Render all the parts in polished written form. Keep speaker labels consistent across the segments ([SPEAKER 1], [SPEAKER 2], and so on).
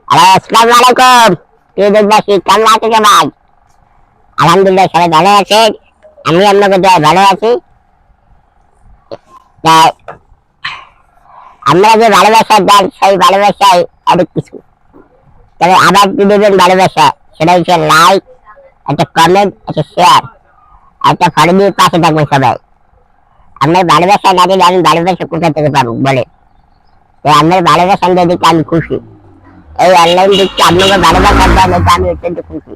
[SPEAKER 1] Hello, আসসালামু আলাইকুম। প্রিয় দেশবাসী, কেমন আছেন সবাই? আলহামদুলিল্লাহ, সবাই ভালো আছে। আমি আপনাদের দয়ায় ভালো আছি। তা আমরা যে ভালোবাসা দেন, সেই ভালোবাসায় অনেক কিছু। তবে আবার কি দেবেন ভালোবাসা? সেটা হচ্ছে লাইক, একটা কমেন্ট, একটা শেয়ার, একটা ফলো দিয়ে পাশে থাকবেন সবাই। আপনার ভালোবাসা না দিলে আমি ভালোবাসা কোথা থেকে পাবো বলে? তো আপনার ভালোবাসা দিকে আমি খুশি। এই অনলাইন দিকটা আপনাকে ভালোবাসা দেন, এটা আমি অত্যন্ত খুশি।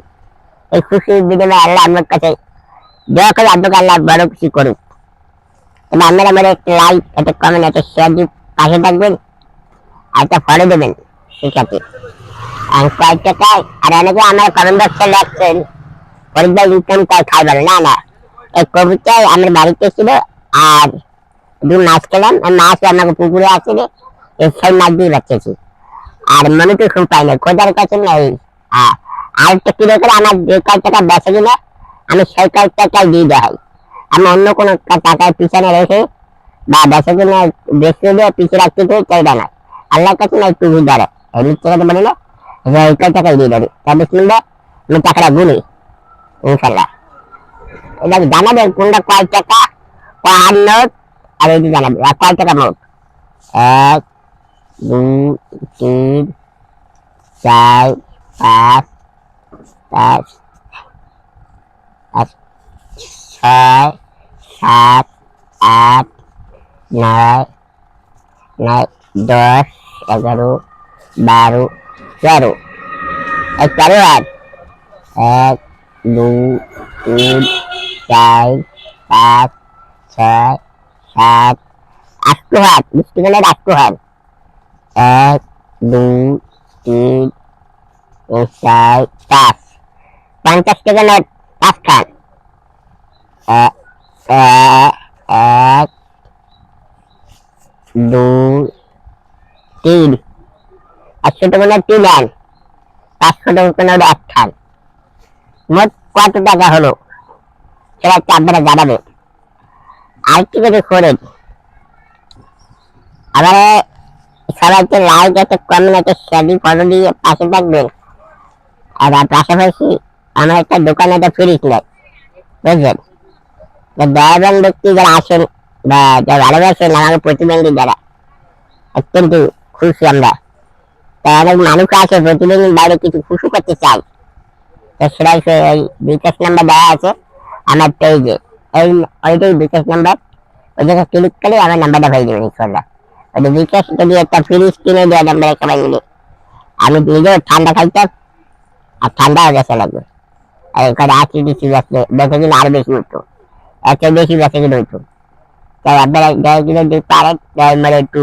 [SPEAKER 1] এই খুশির বিনিময়ে আল্লাহ আমার কাছে দয়া করে আপনাকে আল্লাহ বড় কিছু করুক। তবে আপনারা আমার একটা লাইক, একটা কমেন্ট, একটা শেয়ার দিয়ে পাশে থাকবেন, আর একটা ফলো দেবেন। ঠিক আছে, আর কয়েক টাকায় আর অনেকে আমার কমেন্ট বক্সে লেখছেন পরিবার ইনকাম তাই খাইবার না না। এই কবিতায় আমার বাড়িতে ছিল, আর দু মাছ খেলাম, মাছ আমাকে পুকুরে আসলে সেই মাছ দিয়ে বাচ্চাছি। আর মনে তো খুব পাই না খোঁজার কাছে নেই। আর একটা কিলো করে আমার যে কয়েক টাকা বেঁচে গেলে আমি সেই কয়েক টাকায় দিয়ে দেওয়া হয়। আমি অন্য কোনো টাকায় পিছনে রেখে বা বেঁচে কিনে বেঁচে দিয়ে পিছিয়ে রাখতে চাইবে না। আল্লাহর কাছে না একটু ধরে মিথ্যে কথা বলি না, যে এই কয়েক টাকায় দিয়ে দেবে তবে কিনবে আমি টাকাটা গুনি ইনশাল্লাহ। এটা জানাবেন কোনটা কয়েক টাকা, কয় নোট, আর এই জানাবে আর কয়েক টাকা নোট। এক, দুই, তিন, চার, পাঁচ, পাঁচ, পাঁচ, ছয়, সাত, আট, নয়, নয়, 10, 11, 12, 13। এই 13 হাত। এক, দুই, তিন, চার, পাঁচ, ছয়, সাত, 8 হাত। মিষ্টি গেলে 8 হাত। এক, দুই, তিন, চার, পাঁচ। 50 টাকা নোট 5 খান। এক, দুই, তিন। 100 টাকা নোট 3 আন। 500 টাকা নোট 1 খান। মোট কত টাকা হলো সেটা একটু আপনারা জানাবে। আরেকটি কথা করেন, আবার সবাইকে লাইক, একটা কমেন্ট, একটা শেয়ার দিয়ে ফলো দিয়ে পাশে থাকবেন। আর পাশাপাশি আমার একটা দোকানে একটা ফ্রিজ নেই, বুঝলেন? দয়াবান ব্যক্তি যারা আসেন বা যারা ভালোবাসেন আমাকে প্রতিবন্ধী যারা, অত্যন্ত খুশি আমরা। তাই অনেক মানুষ আছে প্রতিবন্ধীর বাইরে কিছু খুশি করতে চাই, তো সেটাই এই বিকাশ নাম্বার দেওয়া আছে আমার পেজে। এই ওইটাই বিকাশ নাম্বার, ওই জায়গায় ক্লিক করে আমার নাম্বারটা হয়ে যাবে ইনশাল্লাহ। ওই বিকাশ যদি একটা ফ্রিজ কিনে দেওয়া নাম্বারে সবাই মিলে, আমি নিজেও ঠান্ডা খাইতাম আর ঠান্ডা হয়ে গেছে লাগবে। আর এখানে আশি ডিসি বেঁচে গেলে আরো বেশি হতো, এত বেশি বেঁচে গেলে হতো। তাই আপনারা যারা কিনে দিতে পারেন মানে একটু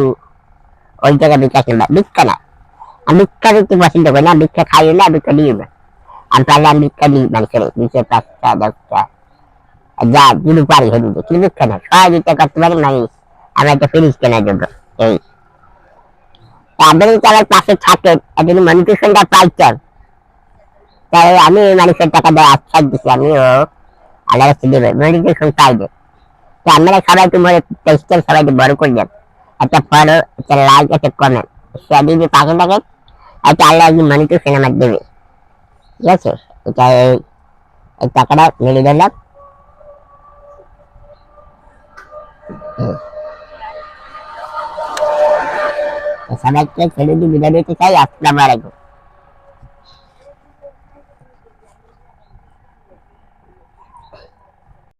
[SPEAKER 1] ওই জায়গায় বিকাশ নাম্বার, ভিক্ষা না, আমি ভিক্ষা দিতে পছন্দ করি না, ভিক্ষা খাইও না, ভিক্ষা দিই না। আমি পারলে আমি ভিক্ষা দিই মানুষের 200, 5টা, 10টা, যা যদি পারি হয়ে দিতে, কিন্তু ভিক্ষা না, সহযোগিতা করতে পারি মানুষ আমার একটা ফ্রিজ কেনার জন্য। এই আপনারা যদি আমার পাশে থাকেন আর যদি মনিটেশনটা পাইতেন, তাই আমি মানুষের টাকা দেওয়া আশ্বাস দিচ্ছি, আমিও আল্লাহ রাস্তা দেবে মনিটেশন পাইবে। তো আপনারা সবাই একটু মনে পেজটা সবাইকে বড় করে দেন, একটা ফলো, একটা লাইক, একটা কমেন্ট, শেয়ার দিয়ে পাশে থাকেন। একটা আল্লাহ একদিন মনিটেশন আমার দেবে, ঠিক আছে? এটা এই টাকাটা মেরে দিলাম। সবাইকে ছেড়ে দিয়ে বিদায় দিতে চাই। আসসালামু আলাইকুম।